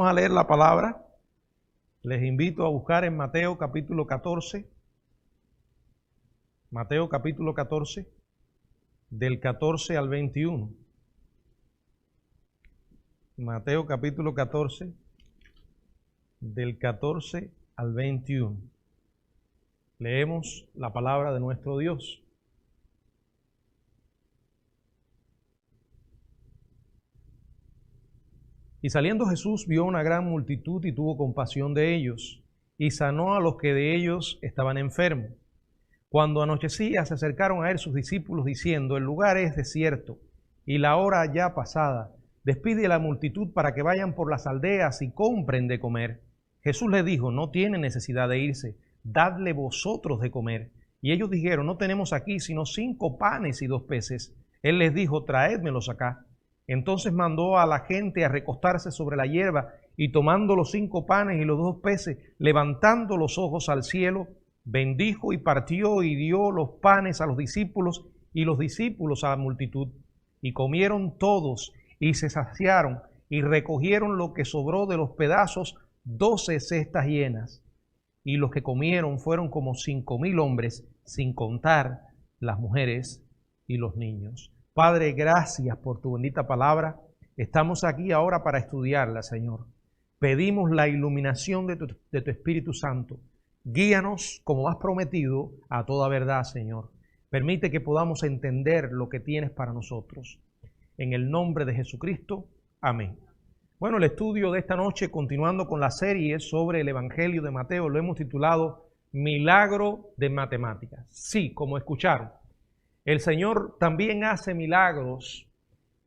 Vamos a leer la palabra. Les invito a buscar en Mateo capítulo 14. Mateo capítulo 14, del 14 al 21. Mateo capítulo 14, del 14 al 21. Leemos la palabra de nuestro Dios. Y saliendo Jesús vio una gran multitud y tuvo compasión de ellos, y sanó a los que de ellos estaban enfermos. Cuando anochecía se acercaron a él sus discípulos diciendo: el lugar es desierto, y la hora ya pasada. Despide a la multitud para que vayan por las aldeas y compren de comer. Jesús les dijo: no tienen necesidad de irse, dadle vosotros de comer. Y ellos dijeron: no tenemos aquí sino 5 panes y 2 peces. Él les dijo: traédmelos acá. Entonces mandó a la gente a recostarse sobre la hierba, y tomando los 5 panes y los 2 peces, levantando los ojos al cielo, bendijo y partió y dio los panes a los discípulos y los discípulos a la multitud. Y comieron todos y se saciaron y recogieron lo que sobró de los pedazos, 12 cestas llenas. Y los que comieron fueron como 5,000 hombres, sin contar las mujeres y los niños. Padre, gracias por tu bendita palabra. Estamos aquí ahora para estudiarla, Señor. Pedimos la iluminación de tu Espíritu Santo. Guíanos, como has prometido, a toda verdad, Señor. Permite que podamos entender lo que tienes para nosotros. En el nombre de Jesucristo, amén. Bueno, el estudio de esta noche, continuando con la serie sobre el Evangelio de Mateo, lo hemos titulado Milagro de Matemáticas. Sí, como escucharon. El Señor también hace milagros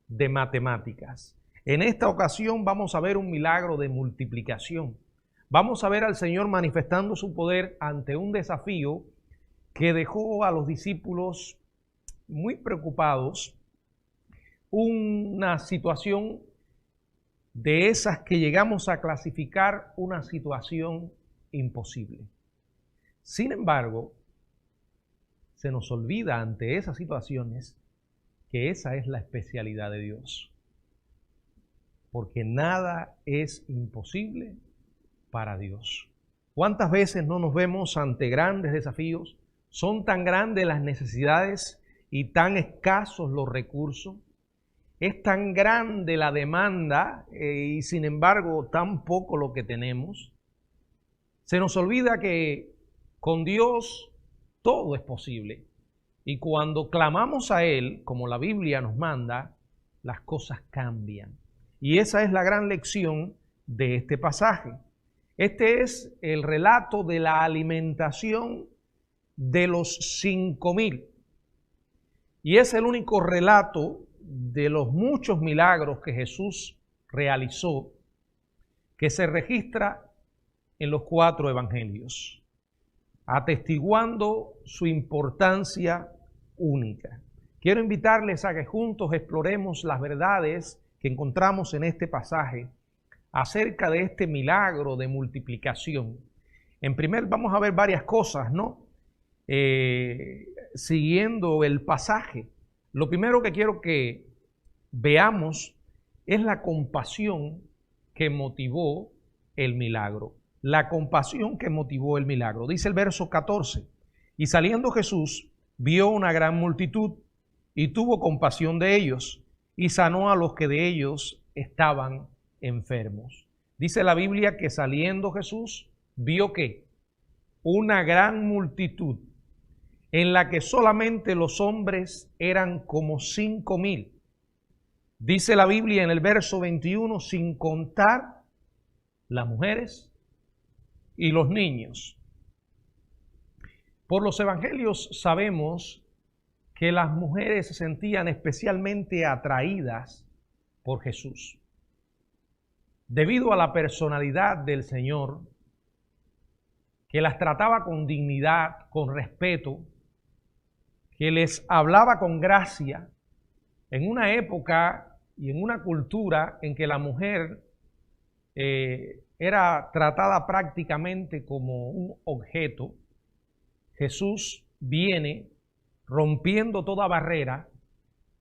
de matemáticas. En esta ocasión vamos a ver un milagro de multiplicación. Vamos a ver al Señor manifestando su poder ante un desafío que dejó a los discípulos muy preocupados. Una situación de esas que llegamos a clasificar una situación imposible. Sin embargo, se nos olvida ante esas situaciones que esa es la especialidad de Dios. Porque nada es imposible para Dios. ¿Cuántas veces no nos vemos ante grandes desafíos? Son tan grandes las necesidades y tan escasos los recursos. Es tan grande la demanda y sin embargo tan poco lo que tenemos. Se nos olvida que con Dios todo es posible. Y cuando clamamos a Él, como la Biblia nos manda, las cosas cambian. Y esa es la gran lección de este pasaje. Este es el relato de la alimentación de los 5,000. Y es el único relato de los muchos milagros que Jesús realizó que se registra en los 4 evangelios, atestiguando su importancia única. Quiero invitarles a que juntos exploremos las verdades que encontramos en este pasaje acerca de este milagro de multiplicación. Vamos a ver varias cosas, ¿no? Siguiendo el pasaje. Lo primero que quiero que veamos es la compasión que motivó el milagro. La compasión que motivó el milagro. Dice el verso 14, y saliendo Jesús vio una gran multitud y tuvo compasión de ellos y sanó a los que de ellos estaban enfermos. Dice la Biblia que saliendo Jesús vio que una gran multitud en la que solamente los hombres eran como 5,000. Dice la Biblia en el verso 21, sin contar las mujeres y los niños. Por los evangelios sabemos que las mujeres se sentían especialmente atraídas por Jesús. Debido a la personalidad del Señor, que las trataba con dignidad, con respeto, que les hablaba con gracia, en una época y en una cultura en que la mujer era tratada prácticamente como un objeto, Jesús viene rompiendo toda barrera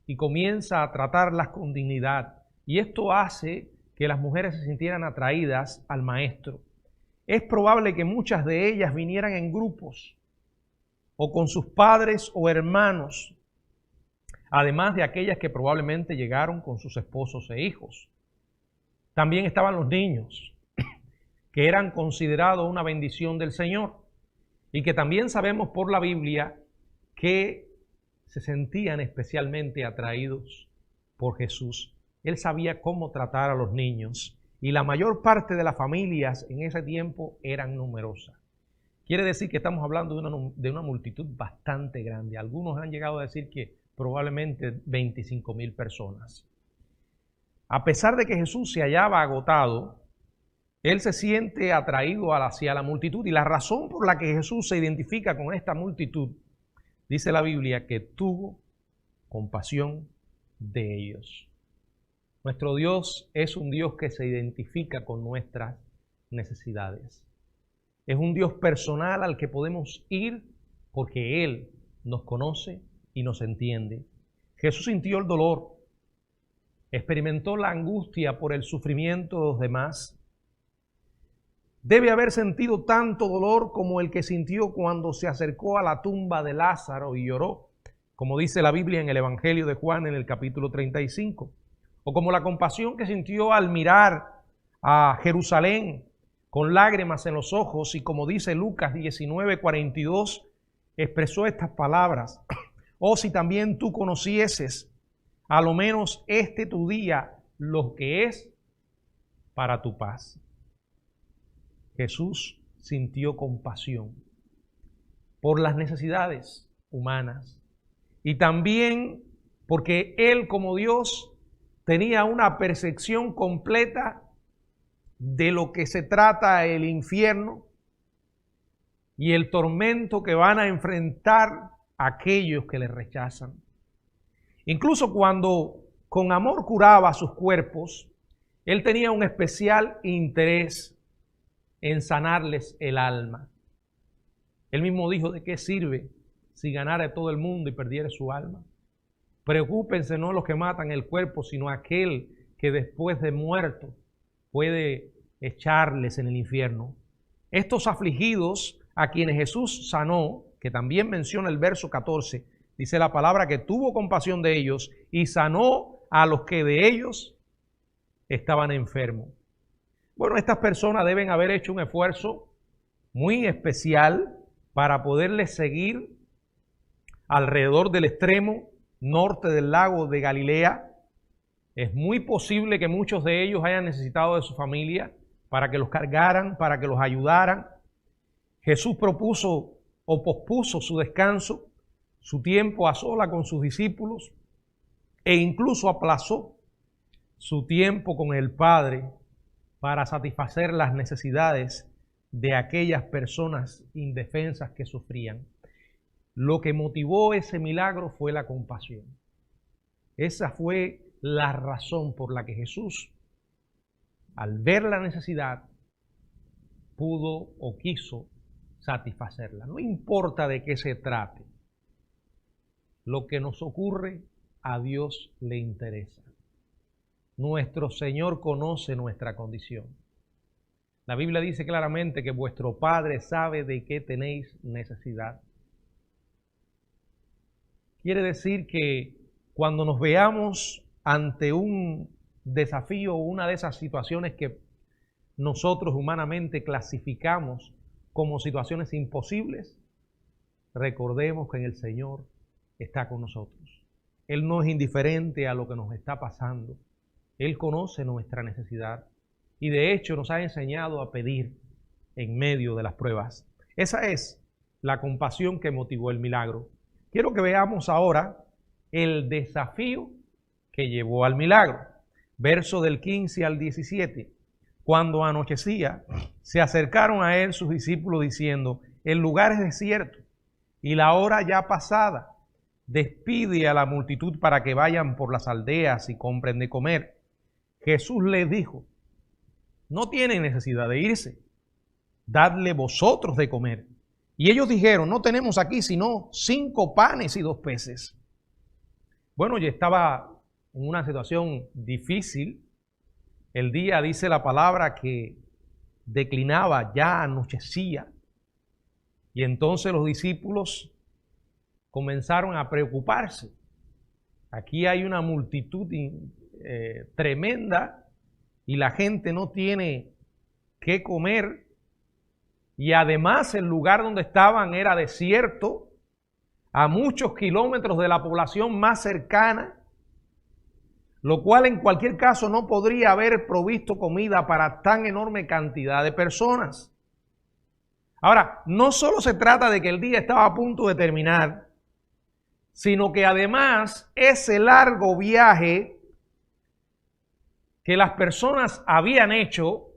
y comienza a tratarlas con dignidad. Y esto hace que las mujeres se sintieran atraídas al maestro. Es probable que muchas de ellas vinieran en grupos o con sus padres o hermanos, además de aquellas que probablemente llegaron con sus esposos e hijos. También estaban los niños, que eran considerados una bendición del Señor y que también sabemos por la Biblia que se sentían especialmente atraídos por Jesús. Él sabía cómo tratar a los niños y la mayor parte de las familias en ese tiempo eran numerosas. Quiere decir que estamos hablando de una multitud bastante grande. Algunos han llegado a decir que probablemente 25,000 personas. A pesar de que Jesús se hallaba agotado, Él se siente atraído hacia la multitud y la razón por la que Jesús se identifica con esta multitud, dice la Biblia, que tuvo compasión de ellos. Nuestro Dios es un Dios que se identifica con nuestras necesidades. Es un Dios personal al que podemos ir porque Él nos conoce y nos entiende. Jesús sintió el dolor, experimentó la angustia por el sufrimiento de los demás. Debe haber sentido tanto dolor como el que sintió cuando se acercó a la tumba de Lázaro y lloró, como dice la Biblia en el Evangelio de Juan en el capítulo 35, o como la compasión que sintió al mirar a Jerusalén con lágrimas en los ojos y como dice Lucas 19:42, expresó estas palabras: oh, si también tú conocieses a lo menos este tu día, lo que es para tu paz. Jesús sintió compasión por las necesidades humanas y también porque Él como Dios tenía una percepción completa de lo que se trata el infierno y el tormento que van a enfrentar aquellos que le rechazan. Incluso cuando con amor curaba sus cuerpos, Él tenía un especial interés en sanarles el alma. Él mismo dijo: ¿de qué sirve si ganara todo el mundo y perdiera su alma? Preocúpense no los que matan el cuerpo, sino aquel que después de muerto puede echarles en el infierno. Estos afligidos a quienes Jesús sanó, que también menciona el verso 14, dice la palabra que tuvo compasión de ellos y sanó a los que de ellos estaban enfermos. Bueno, estas personas deben haber hecho un esfuerzo muy especial para poderles seguir alrededor del extremo norte del lago de Galilea. Es muy posible que muchos de ellos hayan necesitado de su familia para que los cargaran, para que los ayudaran. Jesús propuso o pospuso su descanso, su tiempo a sola con sus discípulos e incluso aplazó su tiempo con el Padre para satisfacer las necesidades de aquellas personas indefensas que sufrían. Lo que motivó ese milagro fue la compasión. Esa fue la razón por la que Jesús, al ver la necesidad, pudo o quiso satisfacerla. No importa de qué se trate, lo que nos ocurre a Dios le interesa. Nuestro Señor conoce nuestra condición. La Biblia dice claramente que vuestro Padre sabe de qué tenéis necesidad. Quiere decir que cuando nos veamos ante un desafío o una de esas situaciones que nosotros humanamente clasificamos como situaciones imposibles, recordemos que en el Señor está con nosotros. Él no es indiferente a lo que nos está pasando. Él conoce nuestra necesidad y de hecho nos ha enseñado a pedir en medio de las pruebas. Esa es la compasión que motivó el milagro. Quiero que veamos ahora el desafío que llevó al milagro. Verso del 15 al 17. Cuando anochecía, se acercaron a él sus discípulos diciendo: el lugar es desierto y la hora ya pasada. Despide a la multitud para que vayan por las aldeas y compren de comer. Jesús les dijo: no tienen necesidad de irse, dadle vosotros de comer. Y ellos dijeron: no tenemos aquí sino 5 panes y 2 peces. Bueno, ya estaba en una situación difícil. El día, dice la palabra, que declinaba, ya anochecía. Y entonces los discípulos comenzaron a preocuparse. Aquí hay una multitud tremenda y la gente no tiene qué comer. Y además el lugar donde estaban era desierto, a muchos kilómetros de la población más cercana, lo cual en cualquier caso no podría haber provisto comida para tan enorme cantidad de personas. Ahora, no solo se trata de que el día estaba a punto de terminar, sino que además ese largo viaje que las personas habían hecho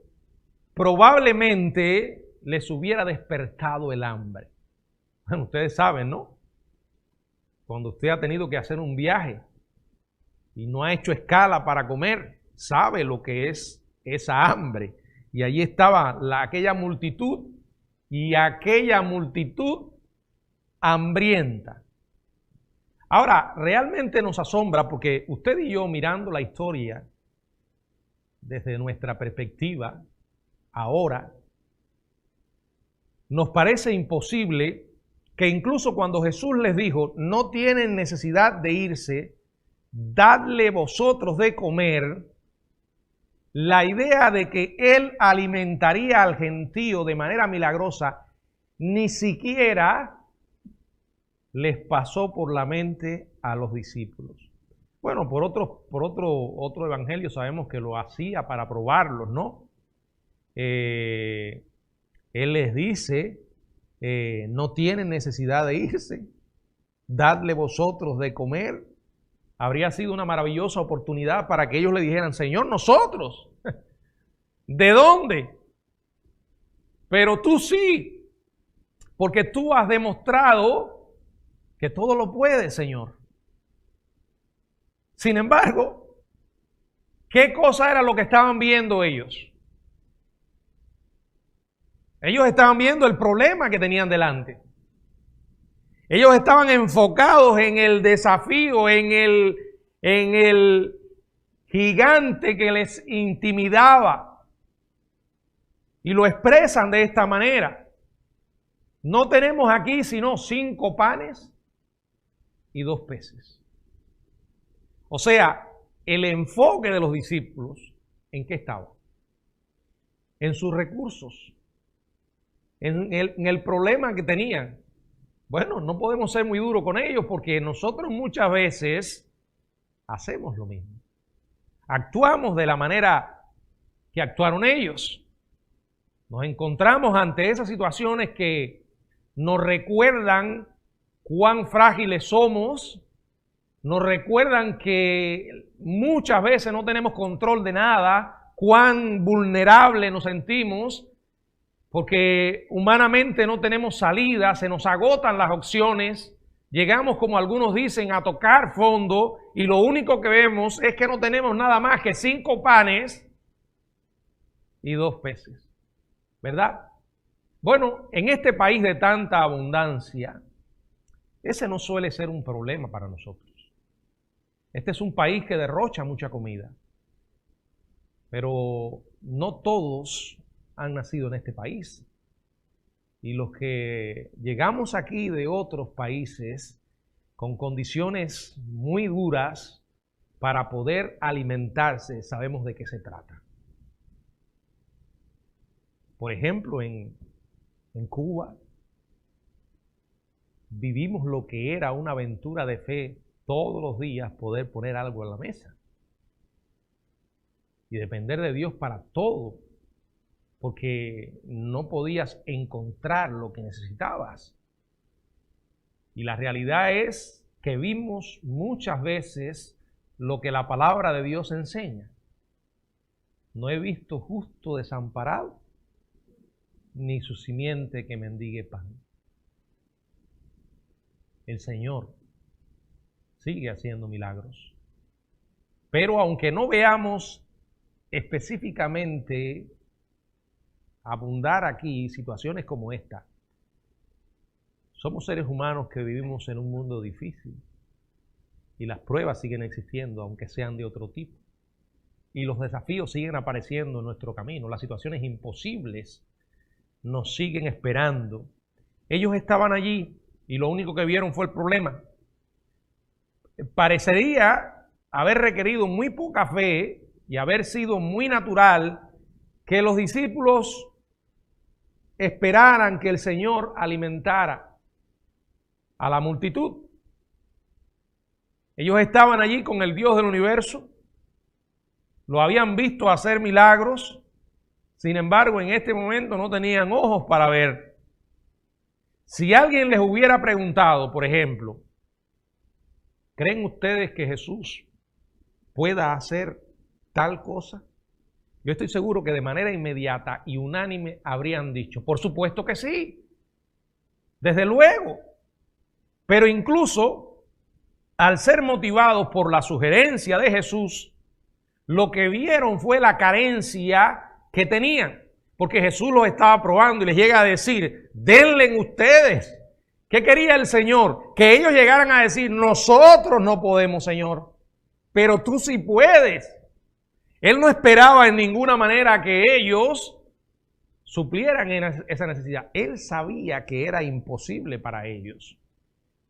probablemente les hubiera despertado el hambre. Bueno, ustedes saben, ¿no? Cuando usted ha tenido que hacer un viaje y no ha hecho escala para comer, sabe lo que es esa hambre. Y allí estaba aquella multitud y aquella multitud hambrienta. Ahora, realmente nos asombra porque usted y yo, mirando la historia desde nuestra perspectiva, ahora, nos parece imposible que incluso cuando Jesús les dijo, no tienen necesidad de irse, dadle vosotros de comer, la idea de que Él alimentaría al gentío de manera milagrosa, ni siquiera les pasó por la mente a los discípulos. Bueno, por otro evangelio sabemos que lo hacía para probarlos, ¿no? Él les dice, no tienen necesidad de irse, dadle vosotros de comer. Habría sido una maravillosa oportunidad para que ellos le dijeran, Señor, nosotros, ¿de dónde? Pero tú sí, porque tú has demostrado que todo lo puedes, Señor. Sin embargo, ¿qué cosa era lo que estaban viendo ellos? Ellos estaban viendo el problema que tenían delante. Ellos estaban enfocados en el desafío, en el gigante que les intimidaba. Y lo expresan de esta manera. No tenemos aquí sino 5 panes y 2 peces. O sea, el enfoque de los discípulos, ¿en qué estaba? En sus recursos, en el problema que tenían. Bueno, no podemos ser muy duros con ellos porque nosotros muchas veces hacemos lo mismo. Actuamos de la manera que actuaron ellos. Nos encontramos ante esas situaciones que nos recuerdan cuán frágiles somos, nos recuerdan que muchas veces no tenemos control de nada, cuán vulnerable nos sentimos, porque humanamente no tenemos salida, se nos agotan las opciones, llegamos, como algunos dicen, a tocar fondo y lo único que vemos es que no tenemos nada más que 5 panes y 2 peces, ¿verdad? Bueno, en este país de tanta abundancia, ese no suele ser un problema para nosotros. Este es un país que derrocha mucha comida, pero no todos han nacido en este país. Y los que llegamos aquí de otros países con condiciones muy duras para poder alimentarse, sabemos de qué se trata. Por ejemplo, en Cuba vivimos lo que era una aventura de fe todos los días poder poner algo en la mesa y depender de Dios para todo, porque no podías encontrar lo que necesitabas. Y la realidad es que vimos muchas veces lo que la palabra de Dios enseña. No he visto justo desamparado, ni su simiente que mendigue pan. El Señor sigue haciendo milagros. Pero aunque no veamos específicamente abundar aquí situaciones como esta, somos seres humanos que vivimos en un mundo difícil y las pruebas siguen existiendo, aunque sean de otro tipo. y los desafíos siguen apareciendo en nuestro camino. Las situaciones imposibles nos siguen esperando. Ellos estaban allí y lo único que vieron fue el problema. Parecería haber requerido muy poca fe y haber sido muy natural que los discípulos esperaran que el Señor alimentara a la multitud. Ellos estaban allí con el Dios del universo, lo habían visto hacer milagros, sin embargo en este momento no tenían ojos para ver. Si alguien les hubiera preguntado, por ejemplo, ¿creen ustedes que Jesús pueda hacer tal cosa? Yo estoy seguro que de manera inmediata y unánime habrían dicho, por supuesto que sí, desde luego. Pero incluso al ser motivados por la sugerencia de Jesús, lo que vieron fue la carencia que tenían, porque Jesús los estaba probando y les llega a decir, denle ustedes. ¿Qué quería el Señor? Que ellos llegaran a decir, nosotros no podemos, Señor, pero tú sí puedes. Él no esperaba en ninguna manera que ellos suplieran esa necesidad. Él sabía que era imposible para ellos.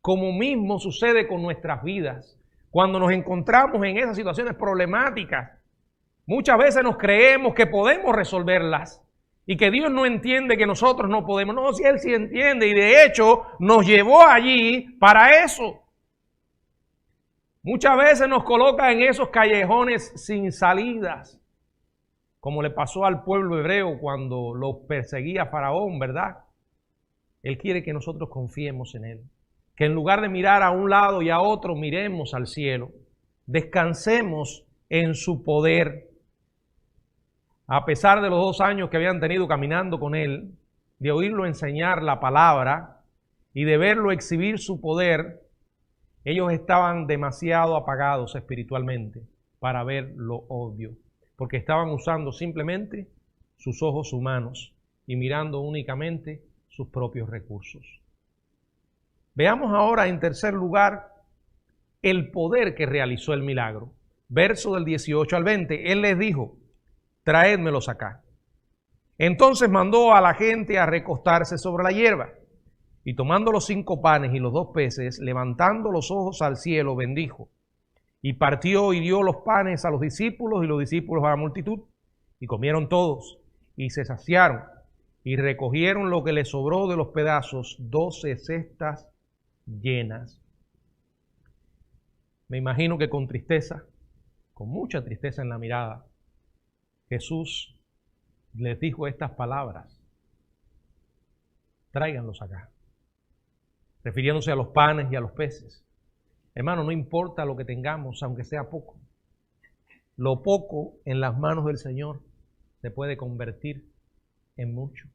Como mismo sucede con nuestras vidas. Cuando nos encontramos en esas situaciones problemáticas, muchas veces nos creemos que podemos resolverlas y que Dios no entiende que nosotros no podemos. No, si Él sí entiende y de hecho nos llevó allí para eso. Muchas veces nos coloca en esos callejones sin salidas, como le pasó al pueblo hebreo cuando lo perseguía Faraón, ¿verdad? Él quiere que nosotros confiemos en Él, que en lugar de mirar a un lado y a otro, miremos al cielo, descansemos en su poder. A pesar de los 2 años que habían tenido caminando con Él, de oírlo enseñar la palabra y de verlo exhibir su poder, ellos estaban demasiado apagados espiritualmente para ver lo obvio, porque estaban usando simplemente sus ojos humanos y mirando únicamente sus propios recursos. Veamos ahora en tercer lugar el poder que realizó el milagro. Verso del 18 al 20, Él les dijo, traédmelos acá. Entonces mandó a la gente a recostarse sobre la hierba. Y tomando los 5 panes y los 2 peces, levantando los ojos al cielo, bendijo. Y partió y dio los panes a los discípulos y los discípulos a la multitud. Y comieron todos y se saciaron. Y recogieron lo que les sobró de los pedazos, 12 cestas llenas. Me imagino que con tristeza, con mucha tristeza en la mirada, Jesús les dijo estas palabras. Tráiganlos acá. Refiriéndose a los panes y a los peces. Hermano, no importa lo que tengamos, aunque sea poco. Lo poco en las manos del Señor se puede convertir en mucho.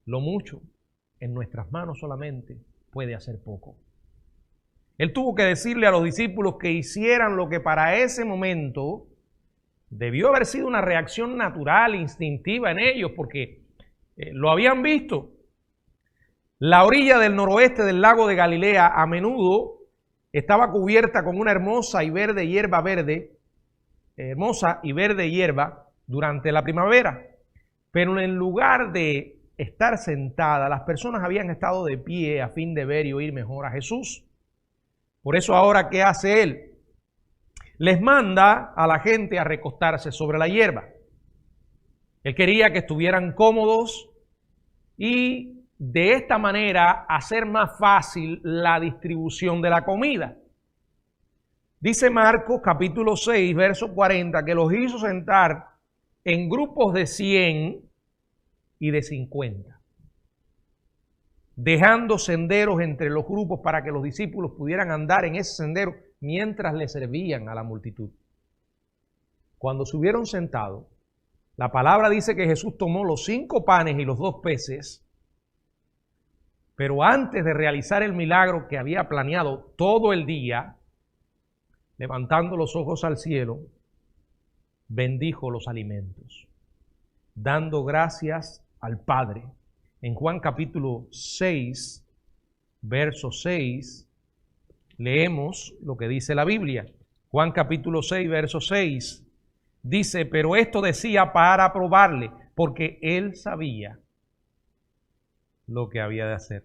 Lo mucho en nuestras manos solamente puede hacer poco. Él tuvo que decirle a los discípulos que hicieran lo que para ese momento debió haber sido una reacción natural, instintiva en ellos, porque lo habían visto. La orilla del noroeste del lago de Galilea a menudo estaba cubierta con una hermosa y verde hierba hierba durante la primavera. Pero en lugar de estar sentada, las personas habían estado de pie a fin de ver y oír mejor a Jesús. Por eso ahora, ¿qué hace Él? Les manda a la gente a recostarse sobre la hierba. Él quería que estuvieran cómodos y de esta manera hacer más fácil la distribución de la comida. Dice Marcos capítulo 6, verso 40, que los hizo sentar en grupos de 100 y de 50, dejando senderos entre los grupos para que los discípulos pudieran andar en ese sendero mientras le servían a la multitud. Cuando se hubieron sentado, la palabra dice que Jesús tomó los 5 panes y los 2 peces, pero antes de realizar el milagro que había planeado todo el día, levantando los ojos al cielo, bendijo los alimentos, dando gracias al Padre. En Juan capítulo 6, verso 6, leemos lo que dice la Biblia. Juan capítulo 6, verso 6, dice, pero esto decía para probarle, porque él sabía lo que había de hacer.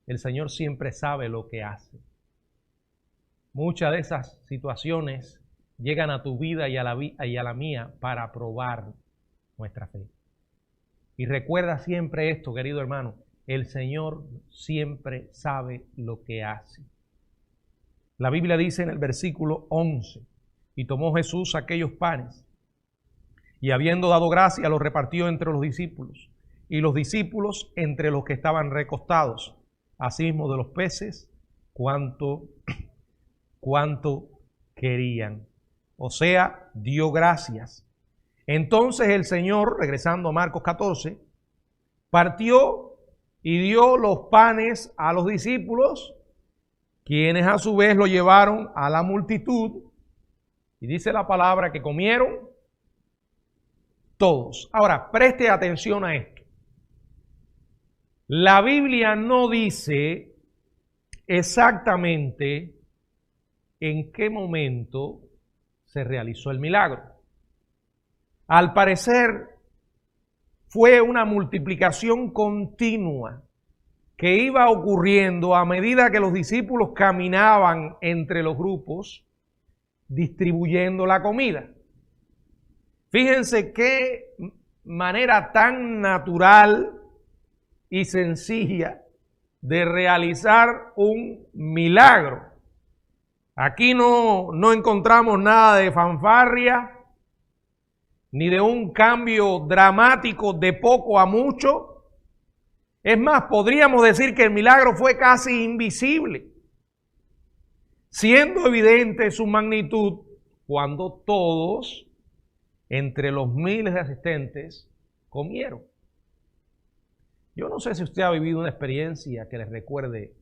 El Señor siempre sabe lo que hace. Muchas de esas situaciones llegan a tu vida y a la mía para probar nuestra fe. Y recuerda siempre esto, querido hermano, el Señor siempre sabe lo que hace. La Biblia dice en el versículo 11, y tomó Jesús aquellos panes, y habiendo dado gracia, los repartió entre los discípulos, y los discípulos entre los que estaban recostados, asimismo de los peces, cuanto querían. O sea, dio gracias. Entonces el Señor, regresando a Marcos 14, partió y dio los panes a los discípulos, quienes a su vez lo llevaron a la multitud. Y dice la palabra que comieron todos. Ahora, preste atención a esto. La Biblia no dice exactamente en qué momento se realizó el milagro. Al parecer, fue una multiplicación continua que iba ocurriendo a medida que los discípulos caminaban entre los grupos distribuyendo la comida. Fíjense qué manera tan natural y sencilla de realizar un milagro. Aquí no encontramos nada de fanfarria, ni de un cambio dramático de poco a mucho. Es más, podríamos decir que el milagro fue casi invisible, siendo evidente su magnitud cuando todos, entre los miles de asistentes, comieron. Yo no sé si usted ha vivido una experiencia que les recuerde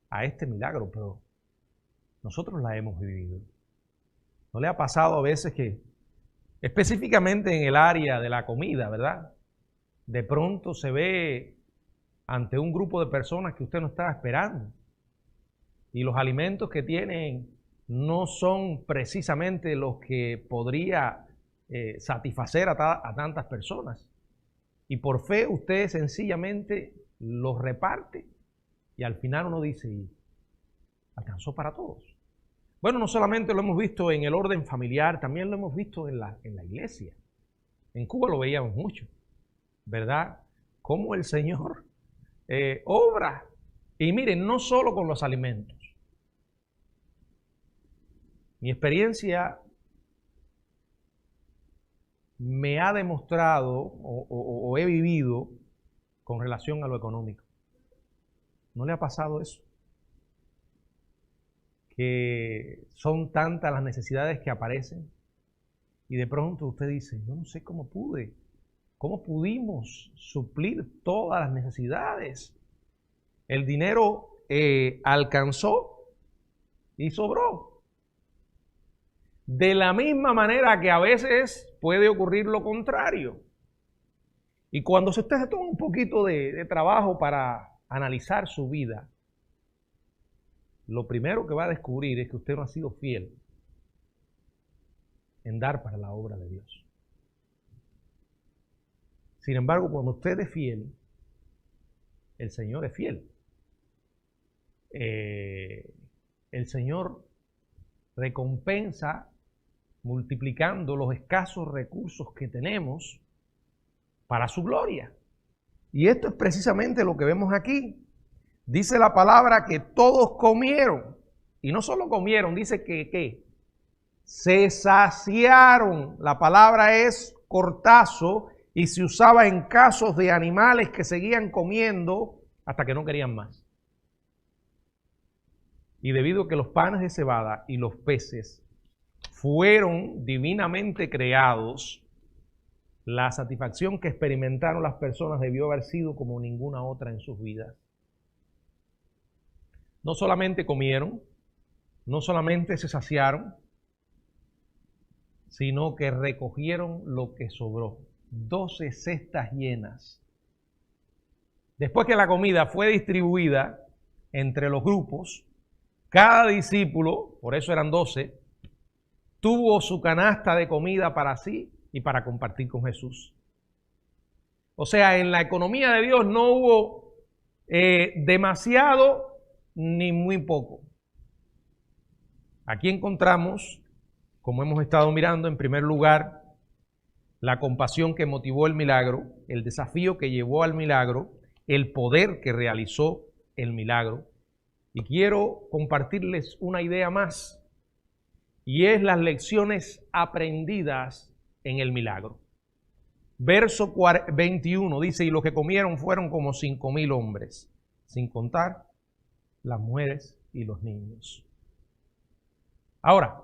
a este milagro, pero nosotros la hemos vivido. ¿No le ha pasado a veces que, específicamente en el área de la comida, ¿verdad? De pronto se ve ante un grupo de personas que usted no estaba esperando y los alimentos que tienen no son precisamente los que podría satisfacer a tantas personas. Y por fe usted sencillamente los reparte y al final uno dice, ¿y alcanzó para todos? Bueno, no solamente lo hemos visto en el orden familiar, también lo hemos visto en la iglesia. En Cuba lo veíamos mucho, ¿verdad? Cómo el Señor obra. Y miren, no solo con los alimentos. Mi experiencia me ha demostrado o he vivido con relación a lo económico. ¿No le ha pasado eso? Que son tantas las necesidades que aparecen y de pronto usted dice, yo no sé cómo pudimos suplir todas las necesidades. El dinero alcanzó y sobró. De la misma manera que a veces puede ocurrir lo contrario. Y cuando usted se toma un poquito de trabajo para analizar su vida, lo primero que va a descubrir es que usted no ha sido fiel en dar para la obra de Dios. Sin embargo, cuando usted es fiel, el Señor es fiel. El Señor recompensa multiplicando los escasos recursos que tenemos para su gloria. Y esto es precisamente lo que vemos aquí. Dice la palabra que todos comieron. Y no solo comieron, dice que se saciaron. La palabra es cortazo y se usaba en casos de animales que seguían comiendo hasta que no querían más. Y debido a que los panes de cebada y los peces fueron divinamente creados, la satisfacción que experimentaron las personas debió haber sido como ninguna otra en sus vidas. No solamente comieron, no solamente se saciaron, sino que recogieron lo que sobró, 12 cestas llenas. Después que la comida fue distribuida entre los grupos, cada discípulo, por eso eran 12, tuvo su canasta de comida para sí y para compartir con Jesús. O sea, en la economía de Dios no hubo demasiado ni muy poco. Aquí encontramos, como hemos estado mirando, en primer lugar, la compasión que motivó el milagro, el desafío que llevó al milagro, el poder que realizó el milagro. Y quiero compartirles una idea más, y es las lecciones aprendidas en el milagro. Verso 21 dice, y los que comieron fueron como 5,000 hombres, sin contar las mujeres y los niños. Ahora,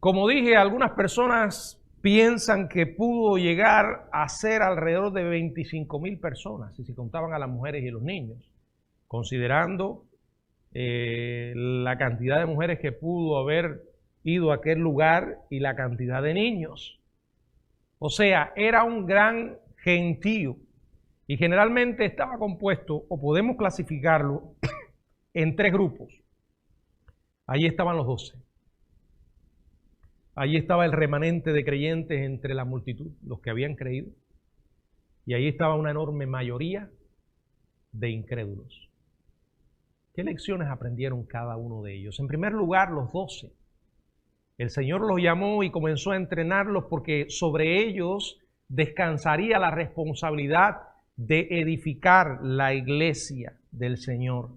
como dije, algunas personas piensan que pudo llegar a ser alrededor de 25,000 personas, si se contaban a las mujeres y los niños, considerando la cantidad de mujeres que pudo haber ido a aquel lugar y la cantidad de niños. O sea, era un gran gentío y generalmente estaba compuesto, o podemos clasificarlo, en 3 grupos. Allí estaban los 12. Allí estaba el remanente de creyentes entre la multitud, los que habían creído. Y allí estaba una enorme mayoría de incrédulos. ¿Qué lecciones aprendieron cada uno de ellos? En primer lugar, los 12. El Señor los llamó y comenzó a entrenarlos porque sobre ellos descansaría la responsabilidad de edificar la iglesia del Señor.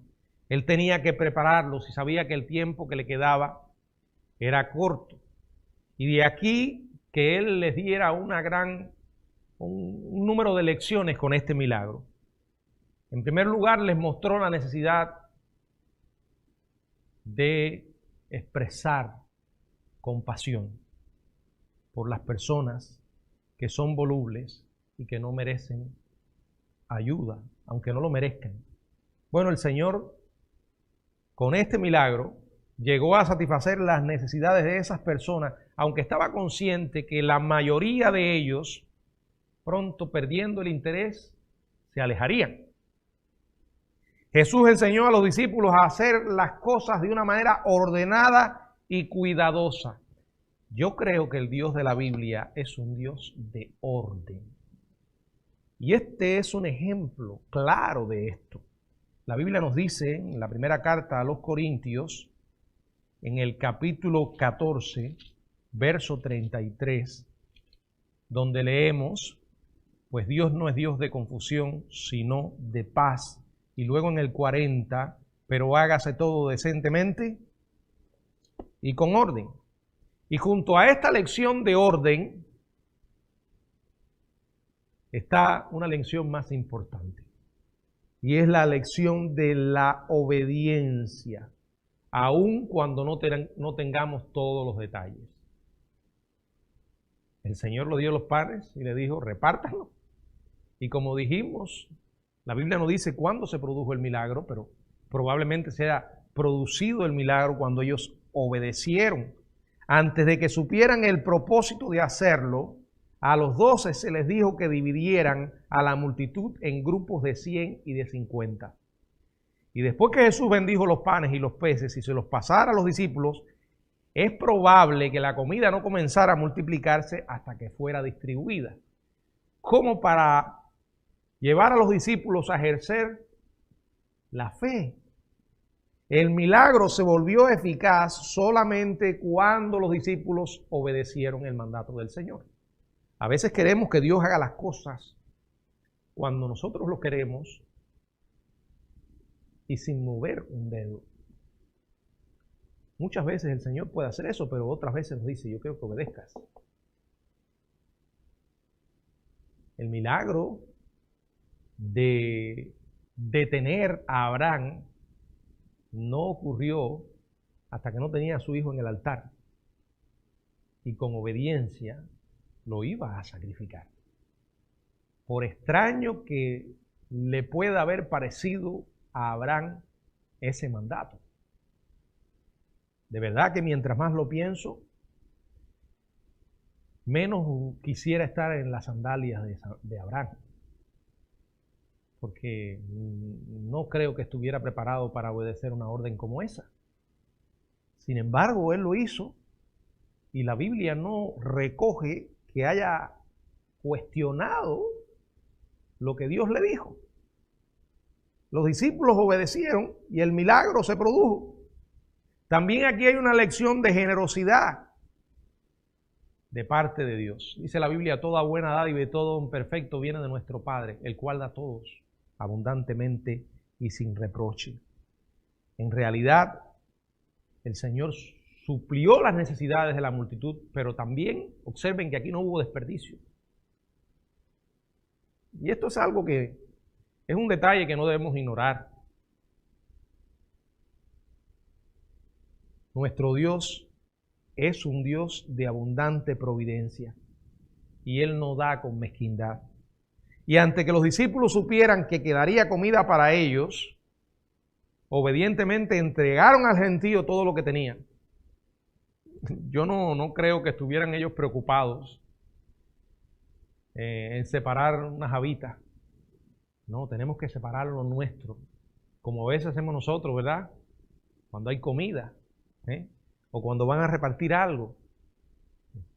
Él tenía que prepararlos y sabía que el tiempo que le quedaba era corto. Y de aquí que Él les diera un número de lecciones con este milagro. En primer lugar, les mostró la necesidad de expresar compasión por las personas que son volubles y que no merecen ayuda, aunque no lo merezcan. Bueno, el Señor con este milagro llegó a satisfacer las necesidades de esas personas, aunque estaba consciente que la mayoría de ellos, pronto perdiendo el interés, se alejarían. Jesús enseñó a los discípulos a hacer las cosas de una manera ordenada y cuidadosa. Yo creo que el Dios de la Biblia es un Dios de orden. Y este es un ejemplo claro de esto. La Biblia nos dice en la primera carta a los Corintios, en el capítulo 14, verso 33, donde leemos, pues Dios no es Dios de confusión, sino de paz. Y luego en el 40, pero hágase todo decentemente y con orden. Y junto a esta lección de orden está una lección más importante. Y es la lección de la obediencia, aun cuando no tengamos todos los detalles. El Señor le dio los panes y le dijo, repártanlo. Y como dijimos, la Biblia no dice cuándo se produjo el milagro, pero probablemente se haya producido el milagro cuando ellos obedecieron. Antes de que supieran el propósito de hacerlo, a los 12 se les dijo que dividieran a la multitud en grupos de 100 y de 50. Y después que Jesús bendijo los panes y los peces y se los pasara a los discípulos, es probable que la comida no comenzara a multiplicarse hasta que fuera distribuida, como para llevar a los discípulos a ejercer la fe. El milagro se volvió eficaz solamente cuando los discípulos obedecieron el mandato del Señor. A veces queremos que Dios haga las cosas cuando nosotros lo queremos y sin mover un dedo. Muchas veces el Señor puede hacer eso, pero otras veces nos dice, yo quiero que obedezcas. El milagro de detener a Abraham no ocurrió hasta que no tenía a su hijo en el altar y con obediencia lo iba a sacrificar. Por extraño que le pueda haber parecido a Abraham ese mandato. De verdad que mientras más lo pienso, menos quisiera estar en las sandalias de Abraham. Porque no creo que estuviera preparado para obedecer una orden como esa. Sin embargo, Él lo hizo y la Biblia no recoge que haya cuestionado lo que Dios le dijo. Los discípulos obedecieron y el milagro se produjo. También aquí hay una lección de generosidad de parte de Dios. Dice la Biblia, toda buena dádiva y todo don perfecto viene de nuestro Padre, el cual da a todos abundantemente y sin reproche. En realidad, el Señor suplió las necesidades de la multitud, pero también observen que aquí no hubo desperdicio. Y esto es algo que es un detalle que no debemos ignorar. Nuestro Dios es un Dios de abundante providencia y Él no da con mezquindad. Y ante que los discípulos supieran que quedaría comida para ellos, obedientemente entregaron al gentío todo lo que tenían. Yo no creo que estuvieran ellos preocupados en separar unas habitas. No, tenemos que separar lo nuestro, como a veces hacemos nosotros, ¿verdad? Cuando hay comida, o cuando van a repartir algo.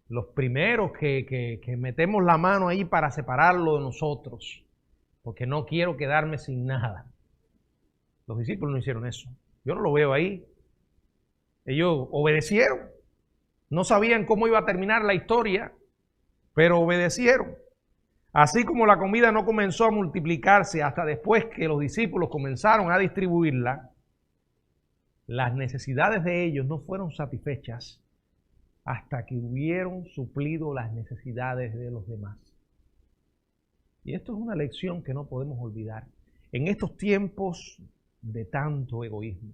Los primeros que metemos la mano ahí para separarlo de nosotros, porque no quiero quedarme sin nada. Los discípulos no hicieron eso. Yo no lo veo ahí. Ellos obedecieron. No sabían cómo iba a terminar la historia, pero obedecieron. Así como la comida no comenzó a multiplicarse hasta después que los discípulos comenzaron a distribuirla, las necesidades de ellos no fueron satisfechas hasta que hubieron suplido las necesidades de los demás. Y esto es una lección que no podemos olvidar. En estos tiempos de tanto egoísmo,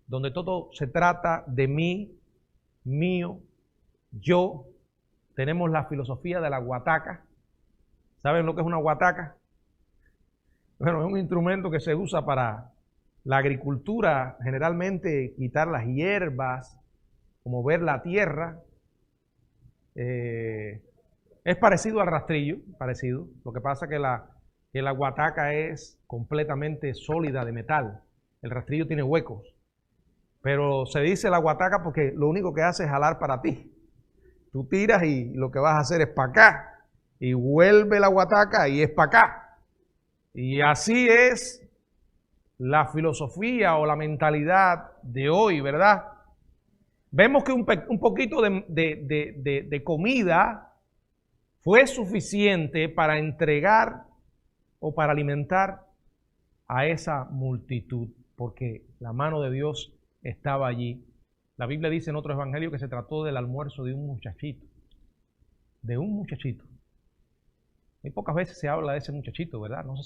donde todo se trata de mí, mío, yo, tenemos la filosofía de la guataca. ¿Saben lo que es una guataca? Bueno, es un instrumento que se usa para la agricultura, generalmente quitar las hierbas, mover la tierra. Es parecido al rastrillo, parecido. Lo que pasa es que la guataca es completamente sólida de metal. El rastrillo tiene huecos. Pero se dice la guataca porque lo único que hace es jalar para ti. Tú tiras y lo que vas a hacer es para acá. Y vuelve la guataca y es para acá. Y así es la filosofía o la mentalidad de hoy, ¿verdad? Vemos que un poquito de comida fue suficiente para entregar o para alimentar a esa multitud, porque la mano de Dios estaba allí. La Biblia dice en otro evangelio que se trató del almuerzo de un muchachito. De un muchachito. Muy pocas veces se habla de ese muchachito, ¿verdad? No se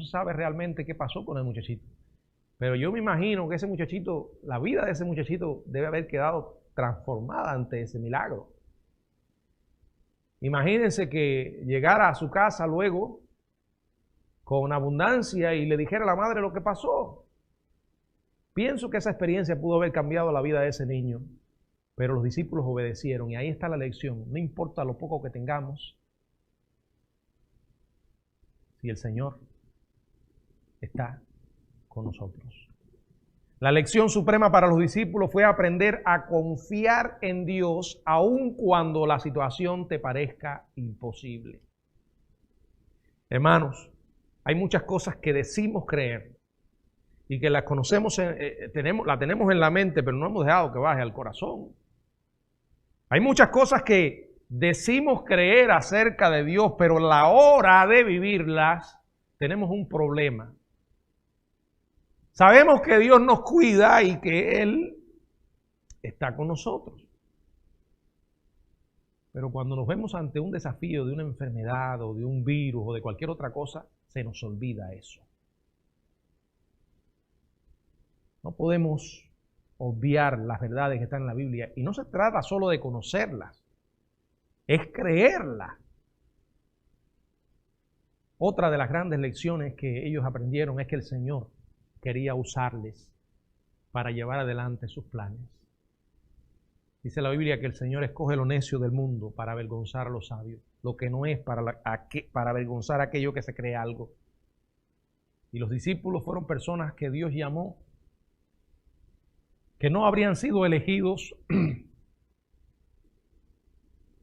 sabe realmente qué pasó con el muchachito. Pero yo me imagino que ese muchachito, la vida de ese muchachito debe haber quedado transformada ante ese milagro. Imagínense que llegara a su casa luego con abundancia y le dijera a la madre lo que pasó. Pienso que esa experiencia pudo haber cambiado la vida de ese niño, pero los discípulos obedecieron y ahí está la lección. No importa lo poco que tengamos, si el Señor está con nosotros. La lección suprema para los discípulos fue aprender a confiar en Dios aun cuando la situación te parezca imposible. Hermanos, hay muchas cosas que decimos creer y que las conocemos, la tenemos en la mente, pero no hemos dejado que baje al corazón. Hay muchas cosas que decimos creer acerca de Dios, pero a la hora de vivirlas tenemos un problema. Sabemos que Dios nos cuida y que Él está con nosotros. Pero cuando nos vemos ante un desafío de una enfermedad o de un virus o de cualquier otra cosa, se nos olvida eso. No podemos obviar las verdades que están en la Biblia. Y no se trata solo de conocerlas, es creerlas. Otra de las grandes lecciones que ellos aprendieron es que el Señor quería usarles para llevar adelante sus planes. Dice la Biblia que el Señor escoge lo necio del mundo para avergonzar a los sabios, lo que no es para avergonzar a aquello que se cree algo. Y los discípulos fueron personas que Dios llamó, que no habrían sido elegidos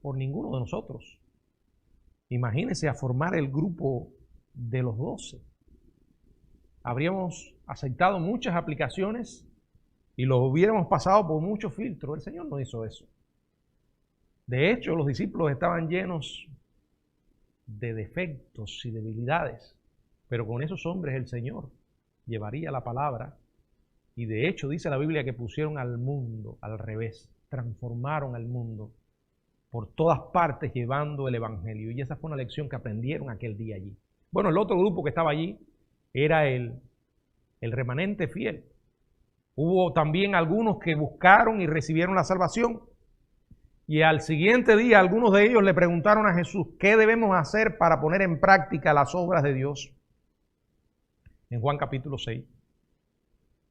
por ninguno de nosotros. Imagínense a formar el grupo de los 12. Habríamos aceptado muchas aplicaciones y los hubiéramos pasado por muchos filtros. El Señor no hizo eso. De hecho, los discípulos estaban llenos de defectos y debilidades, pero con esos hombres el Señor llevaría la palabra. Y de hecho dice la Biblia que pusieron al mundo al revés, transformaron al mundo por todas partes llevando el Evangelio. Y esa fue una lección que aprendieron aquel día allí. Bueno, el otro grupo que estaba allí era el remanente fiel. Hubo también algunos que buscaron y recibieron la salvación. Y al siguiente día algunos de ellos le preguntaron a Jesús, ¿qué debemos hacer para poner en práctica las obras de Dios? En Juan capítulo 6.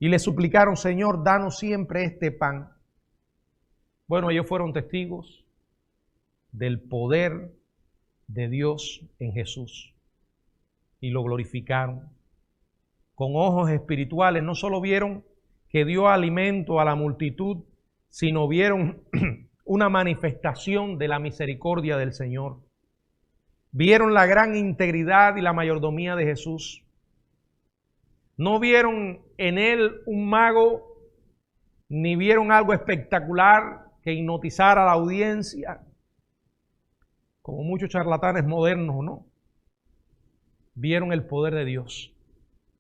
Y le suplicaron, Señor, danos siempre este pan. Bueno, ellos fueron testigos del poder de Dios en Jesús y lo glorificaron. Con ojos espirituales no solo vieron que dio alimento a la multitud, sino vieron una manifestación de la misericordia del Señor. Vieron la gran integridad y la mayordomía de Jesús. No vieron en él un mago, ni vieron algo espectacular que hipnotizara a la audiencia, como muchos charlatanes modernos, ¿no? Vieron el poder de Dios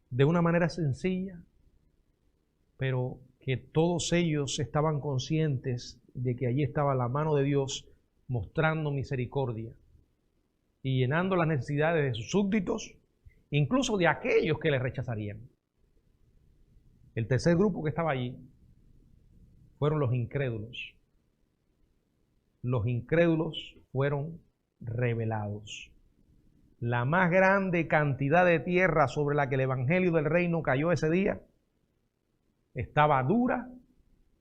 de una manera sencilla, pero que todos ellos estaban conscientes de que allí estaba la mano de Dios mostrando misericordia y llenando las necesidades de sus súbditos, incluso de aquellos que le rechazarían. El tercer grupo que estaba allí fueron los incrédulos. Los incrédulos fueron revelados. La más grande cantidad de tierra sobre la que el evangelio del reino cayó ese día estaba dura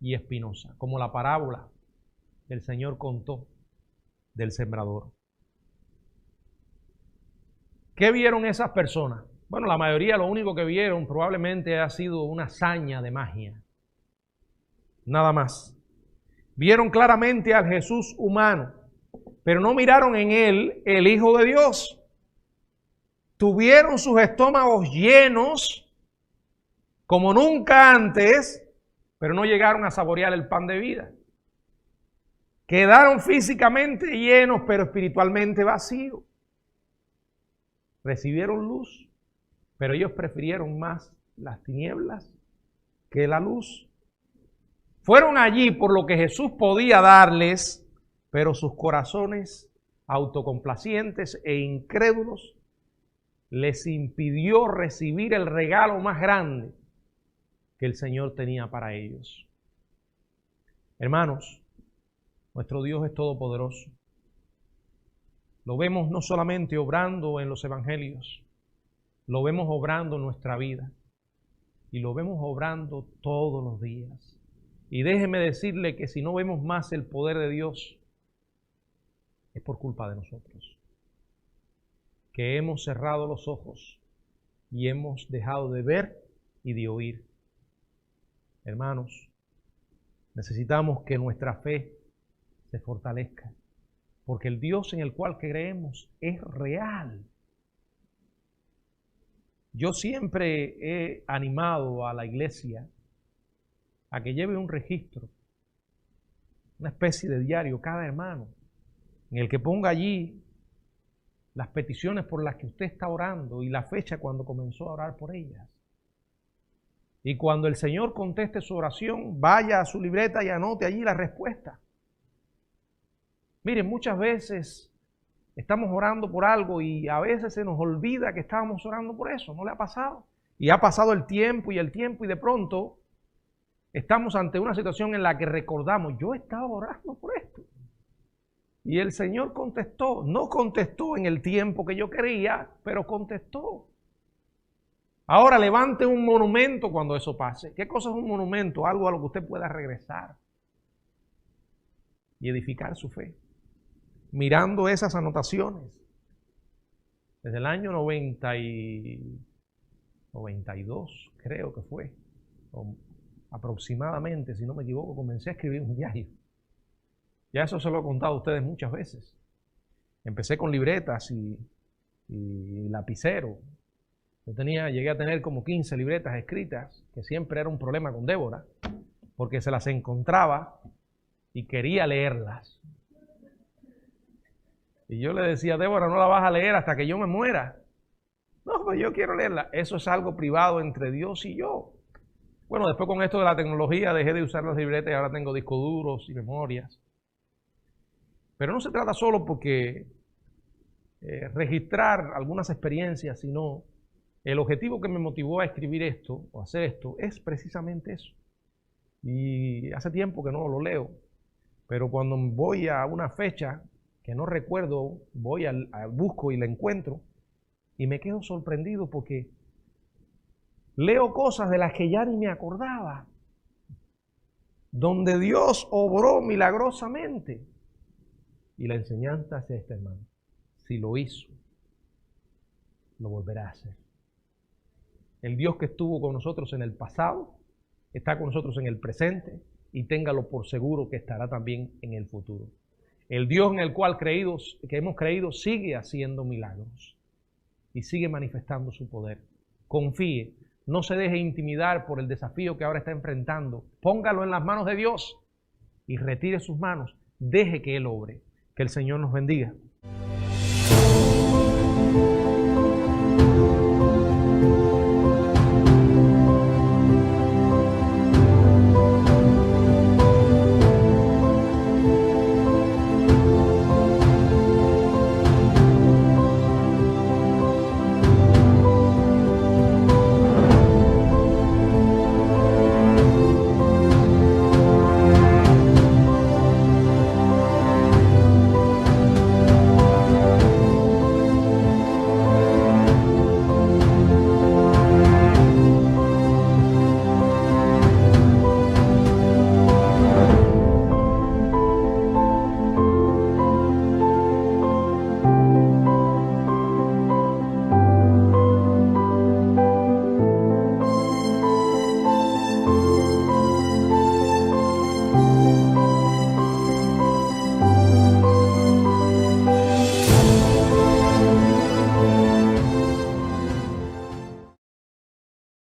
y espinosa, como la parábola que el Señor contó del sembrador. ¿Qué vieron esas personas? Bueno, la mayoría lo único que vieron probablemente ha sido una hazaña de magia. Nada más. Vieron claramente al Jesús humano, pero no miraron en él el Hijo de Dios. Tuvieron sus estómagos llenos como nunca antes, pero no llegaron a saborear el pan de vida. Quedaron físicamente llenos, pero espiritualmente vacíos. Recibieron luz, pero ellos prefirieron más las tinieblas que la luz. Fueron allí por lo que Jesús podía darles, pero sus corazones autocomplacientes e incrédulos les impidió recibir el regalo más grande que el Señor tenía para ellos. Hermanos, nuestro Dios es todopoderoso. Lo vemos no solamente obrando en los evangelios, lo vemos obrando en nuestra vida y lo vemos obrando todos los días. Y déjeme decirle que si no vemos más el poder de Dios, es por culpa de nosotros, que hemos cerrado los ojos y hemos dejado de ver y de oír. Hermanos, necesitamos que nuestra fe se fortalezca, porque el Dios en el cual creemos es real. Yo siempre he animado a la iglesia a que lleve un registro, una especie de diario, cada hermano, en el que ponga allí las peticiones por las que usted está orando y la fecha cuando comenzó a orar por ellas. Y cuando el Señor conteste su oración, vaya a su libreta y anote allí la respuesta. Miren, muchas veces estamos orando por algo y a veces se nos olvida que estábamos orando por eso. ¿No le ha pasado? Y ha pasado el tiempo y de pronto estamos ante una situación en la que recordamos, yo estaba orando por esto. Y el Señor contestó, no contestó en el tiempo que yo quería, pero contestó. Ahora levante un monumento cuando eso pase. ¿Qué cosa es un monumento? Algo a lo que usted pueda regresar y edificar su fe. Mirando esas anotaciones. Desde el año 92, creo que fue. aproximadamente, si no me equivoco, comencé a escribir un diario. Ya eso se lo he contado a ustedes muchas veces. Empecé con libretas y lapicero. Llegué a tener como 15 libretas escritas, que siempre era un problema con Débora, porque se las encontraba y quería leerlas. Y yo le decía, Débora, no la vas a leer hasta que yo me muera. No, pues yo quiero leerla. Eso es algo privado entre Dios y yo. Bueno, después con esto de la tecnología dejé de usar las libretas y ahora tengo discos duros y memorias. Pero no se trata solo porque registrar algunas experiencias, sino el objetivo que me motivó a escribir esto o hacer esto es precisamente eso. Y hace tiempo que no lo leo, pero cuando voy a una fecha que no recuerdo, voy busco y la encuentro y me quedo sorprendido porque leo cosas de las que ya ni me acordaba, donde Dios obró milagrosamente. Y la enseñanza es esta, hermano. Si lo hizo, lo volverá a hacer. El Dios que estuvo con nosotros en el pasado, está con nosotros en el presente y téngalo por seguro que estará también en el futuro. El Dios en el cual que hemos creído sigue haciendo milagros y sigue manifestando su poder. Confíe, no se deje intimidar por el desafío que ahora está enfrentando. Póngalo en las manos de Dios y retire sus manos. Deje que Él obre. Que el Señor nos bendiga.